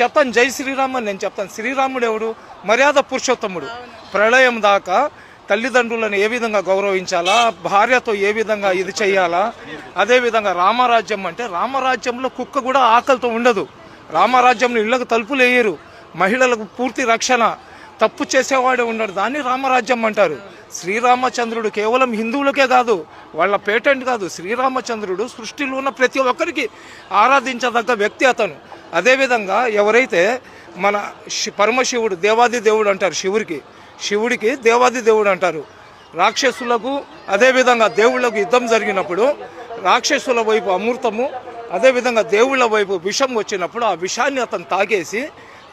చెప్తాను జై శ్రీరామ్ అని నేను చెప్తాను. శ్రీరాముడు ఎవడు? మర్యాద పురుషోత్తముడు. ప్రళయం దాకా తల్లిదండ్రులను ఏ విధంగా గౌరవించాలా, భార్యతో ఏ విధంగా ఇది చెయ్యాలా, అదేవిధంగా రామరాజ్యం అంటే రామరాజ్యంలో కుక్క కూడా ఆకలితో ఉండదు. రామరాజ్యంలో ఇళ్లకు తలుపులు వేయరు, మహిళలకు పూర్తి రక్షణ, తప్పు చేసేవాడే ఉండడు. దాన్ని రామరాజ్యం అంటారు. శ్రీరామచంద్రుడు కేవలం హిందువులకే కాదు, వాళ్ళ పేటెంట్ కాదు. శ్రీరామచంద్రుడు సృష్టిలో ఉన్న ప్రతి ఒక్కరికి ఆరాధించదగ్గ వ్యక్తి అతను. అదేవిధంగా ఎవరైతే మన పరమశివుడు దేవాది దేవుడు అంటారు, శివుడికి దేవాది దేవుడు అంటారు. రాక్షసులకు అదేవిధంగా దేవుళ్లకు యుద్ధం జరిగినప్పుడు రాక్షసుల వైపు అమృతము, అదేవిధంగా దేవుళ్ల వైపు విషం వచ్చినప్పుడు ఆ విషాన్ని అతను తాగేసి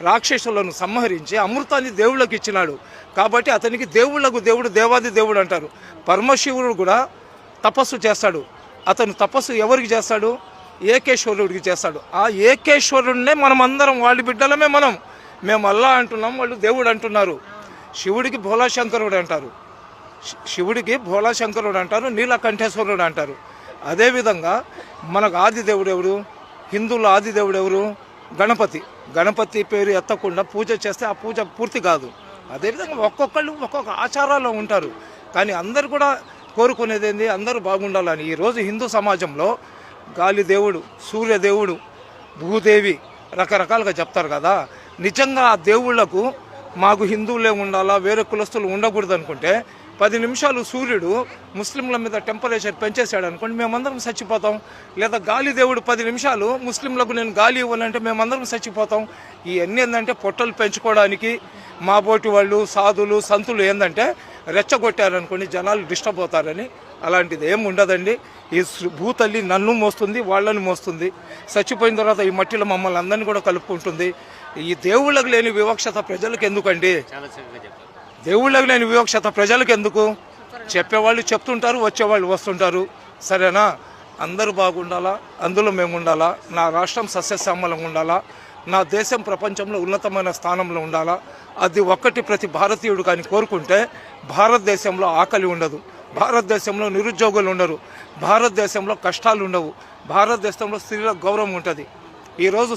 రాక్షసులను సంహరించి అమృతాన్ని దేవుళ్ళకి ఇచ్చినాడు. కాబట్టి అతనికి దేవుళ్లకు దేవుడు దేవాది దేవుడు అంటారు. పరమశివుడు కూడా తపస్సు చేస్తాడు. అతను తపస్సు ఎవరికి చేస్తాడు? ఏకేశ్వరుడికి చేస్తాడు. ఆ ఏకేశ్వరుడినే మనం అందరం వాళ్ళ బిడ్డలమే. మేము అల్లా అంటున్నాం, వాళ్ళు దేవుడు అంటున్నారు. శివుడికి భోలాశంకరుడు అంటారు, నీలకంఠేశ్వరుడు అంటారు. అదేవిధంగా మనకు ఆది దేవుడు ఎవరు? హిందువుల ఆది దేవుడు ఎవరు? గణపతి పేరు ఎత్తకుండా పూజ చేస్తే ఆ పూజ పూర్తి కాదు. అదేవిధంగా ఒక్కొక్కళ్ళు ఒక్కొక్క ఆచారాల్లో ఉంటారు. కానీ అందరు కూడా కోరుకునేది ఏంది? అందరూ బాగుండాలని. ఈరోజు హిందూ సమాజంలో గాలి దేవుడు, సూర్యదేవుడు, భూదేవి రకరకాలుగా చెప్తారు కదా. నిజంగా ఆ దేవుళ్లకు మాకు హిందువులే ఉండాలా, వేరే కులస్తులు ఉండకూడదు అనుకుంటే 10 నిమిషాలు సూర్యుడు ముస్లింల మీద టెంపరేచర్ పెంచేసాడు అనుకోండి, మేమందరం చచ్చిపోతాం. లేదా గాలి దేవుడు 10 నిమిషాలు ముస్లింలకు నేను గాలి ఇవ్వాలంటే మేమందరం చచ్చిపోతాం. ఇవన్నీ ఏంటంటే పొట్టలు పెంచుకోవడానికి మా బోటి వాళ్ళు, సాధులు, సంతులు ఏంటంటే రెచ్చగొట్టారనుకోండి జనాలు డిస్టర్బ్ అవుతారని. అలాంటిది ఏమి ఉండదండి. ఈ భూతల్లి నన్ను మోస్తుంది, వాళ్ళని మోస్తుంది. చచ్చిపోయిన తర్వాత ఈ మట్టిలో మమ్మల్ని అందరినీ కూడా కలుపుకుంటుంది. ఈ దేవుళ్ళకు లేని వివక్షత ప్రజలకు ఎందుకండి? దేవుళ్ళకు లేని వివక్షత ప్రజలకు ఎందుకు? చెప్పేవాళ్ళు చెప్తుంటారు, వచ్చేవాళ్ళు వస్తుంటారు. సరేనా? అందరూ బాగుండాలా, అందులో మేము ఉండాలా. నా రాష్ట్రం సస్యశ్యామలంగా ఉండాలా, నా దేశం ప్రపంచంలో ఉన్నతమైన స్థానంలో ఉండాలా. అది ఒక్కటి ప్రతి భారతీయుడు కానీ కోరుకుంటే భారతదేశంలో ఆకలి ఉండదు, భారతదేశంలో నిరుద్యోగులు ఉండరు, భారతదేశంలో కష్టాలు ఉండవు, భారతదేశంలో స్త్రీల గౌరవం ఉంటుంది. ఈరోజు